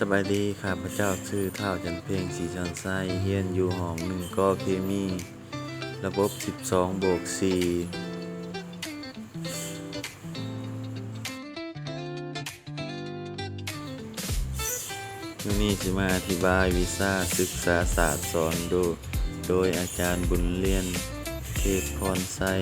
สบายดีข้าพเจ้าชื่อเท่าจันเพ็งศรีจันทร์ไส้เฮียนอยู่ห้อง1กเคมีระบบ12+4มื้อนี้สิมาอธิบายวิชาศึกษาศาสตร์สอนโดยอาจารย์บุญเรียนเทพพรไส้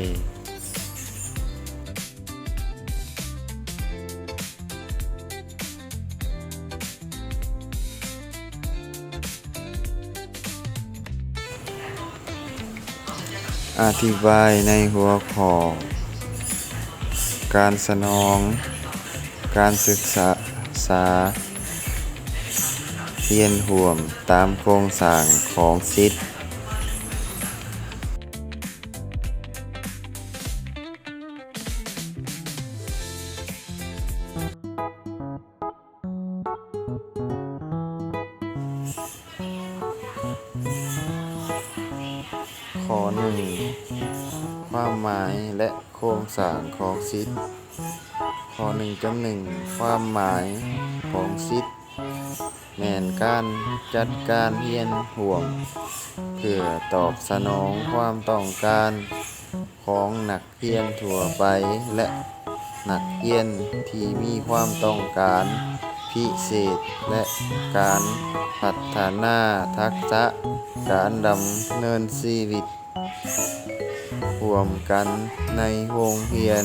อธิบายในหัวข้อการสนองการศึกษาเรียนร่วมตามโครงสร้างของศิษย์ข้อ1ความหมายและโครงสร้างของศิษย์ข้อ 1.1 ความหมายของศิษย์แม่นการจัดการเรียนร่วมเพื่อตอบสนองความต้องการของนักเรียนทั่วไปและนักเรียนที่มีความต้องการพิเศษและการพัฒนาทักษะการดำเนินชีวิตร่วมกันในโรงเรียน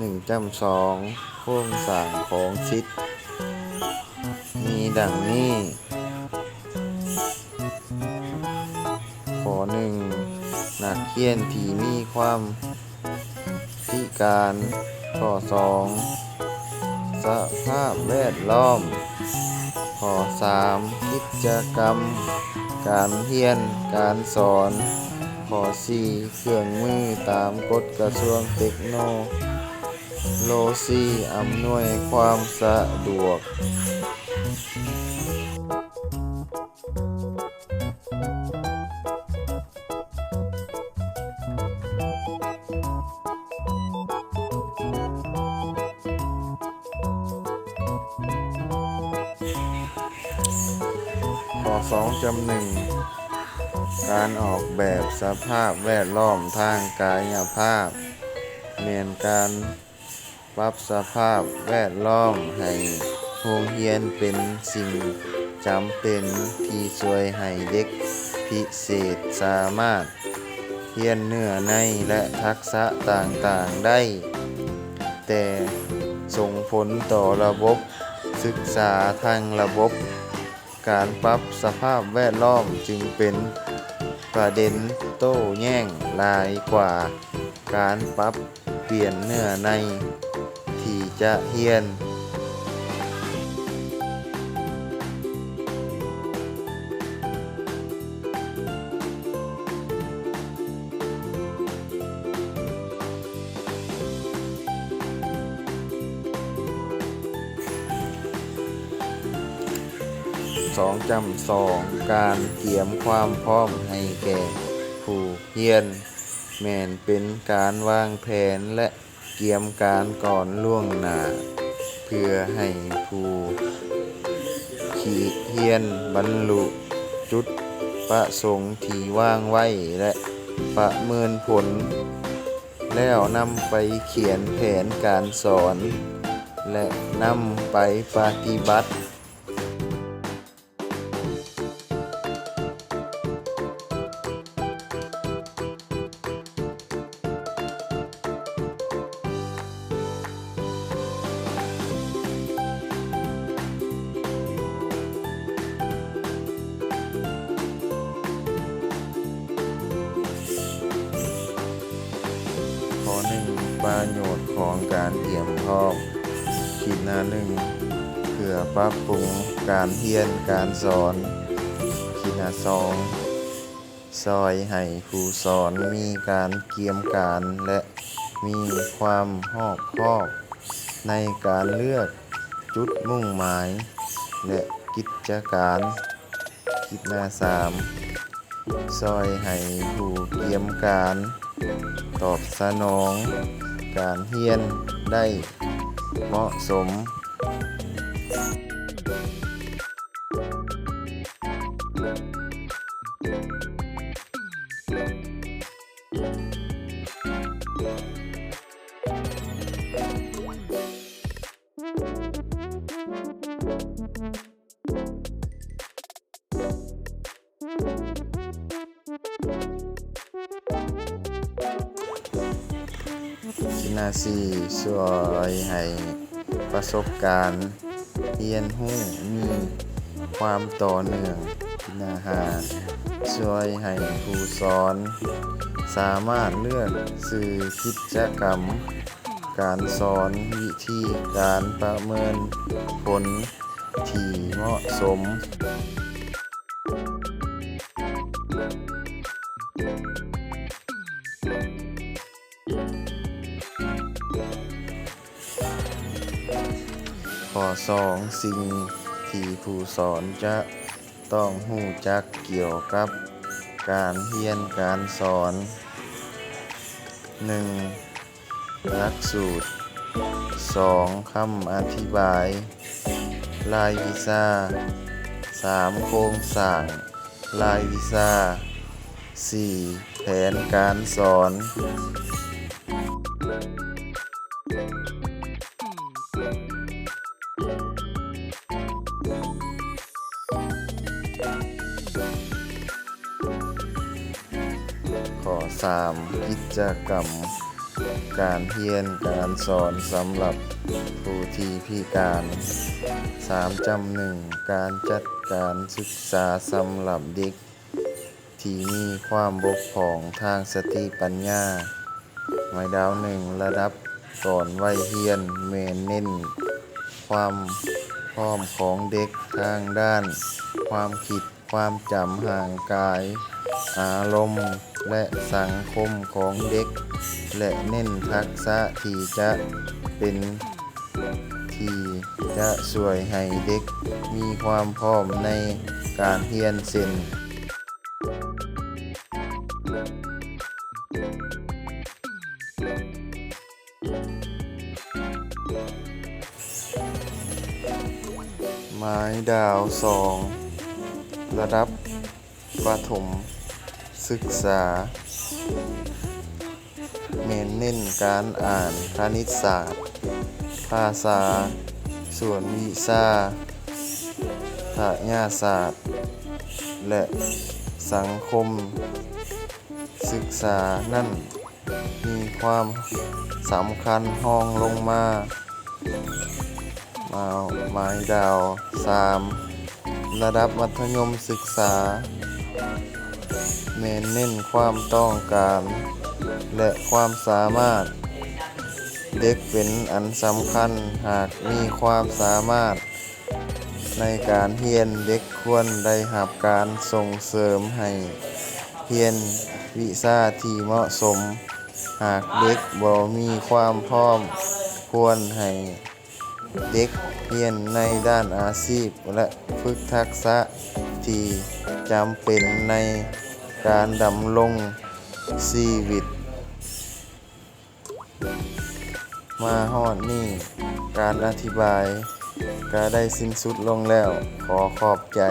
1.2 โครงสร้างของศิษย์มีดังนี้ข้อ 1 นักเรียนที่มีความพิการข้อ 2 สภาพแวดล้อมข้อ 3 กิจกรรมการเรียนการสอนข้อ 4 เครื่องมือตามกฎกระทรวงเทคโนโลยีอำนวยความสะดวกข้อ 2.1 การออกแบบสภาพแวดล้อมทางกายภาพแม่นการปรับสภาพแวดล้อมให้โรงเรียนเป็นสิ่งจำเป็นที่ช่วยให้เด็กพิเศษสามารถเรียนเนื้อในและทักษะต่างๆได้แต่ส่งผลต่อระบบศึกษาทั้งระบบการปรับสภาพแวดล้อมจึงเป็นประเด็นโต้แย้งหลายกว่าการปรับเปลี่ยนเนื้อในที่จะเรียน2.2 การเตรียมความพร้อมให้แก่ผู้เรียนแม่นเป็นการวางแผนและเตรียมการก่อนล่วงหน้าเพื่อให้ผู้เรียนบรรลุจุดประสงค์ที่วางไว้และประเมินผลแล้วนำไปเขียนแผนการสอนและนำไปปฏิบัติ ประโยชน์ของการเตรียมพร้อมขีดหน้าหนึ่งเพื่อปรับปรุงการเรียนการสอนขีดหน้าสองซอยให้ผู้สอนมีการเตรียมการและมีความรอบคอบในการเลือกจุดมุ่งหมายและกิจการขีดหน้าสามซอยให้ผู้เตรียมการตอบสนองการเรียนได้เหมาะสมขีดหน้าสี่ช่วยให้ประสบการณ์เรียนรู้มีความต่อเนื่องขีดหน้าห้าช่วยให้ผู้สอนสามารถเลือกสื่อกิจกรรมการสอนวิธีการประเมินผลที่เหมาะสมข้อ2สิ่งที่ผู้สอนจะต้องรู้จักเกี่ยวกับการเรียนการสอน 1. หลักสูตร 2. คำอธิบายรายวิชา 3. โครงสร้างรายวิชา 4. แผนการสอนข้อ 3. กิจกรรมการเรียนการสอนสำหรับผู้ที่พิการ 3. จำ1การจัดการศึกษาสำหรับเด็กที่มีความบกพร่องทางสติปัญญาหมายดาว1ระดับก่อนวัยเรียนแม่นเน้นความพร้อมของเด็กทางด้านความคิดความจำห่างกายอารมณ์และสังคมของเด็กและเน้นทักษะที่จะช่วยให้เด็กมีความพร้อมในการเรียนเช่นหมายดาว2ระดับประถมศึกษาเน้นการอ่านคณิตศาสตร์ภาษาส่วนวิชาทางศาสตร์และสังคมศึกษานั้นมีความสำคัญรองลงมาหมายดาว3ระดับมัธยมศึกษาเน้นความต้องการและความสามารถเด็กเป็นอันสำคัญหากมีความสามารถในการเรียนเด็กควรได้รับการส่งเสริมให้เรียนวิชาที่เหมาะสมหากเด็กบ่มีความพร้อมควรให้เด็กเรียนในด้านอาชีพและฝึกทักษะที่จำเป็นในการดำรงชีวิตมาฮอดนี้การอธิบายก็ได้สิ้นสุดลงแล้วขอขอบใจ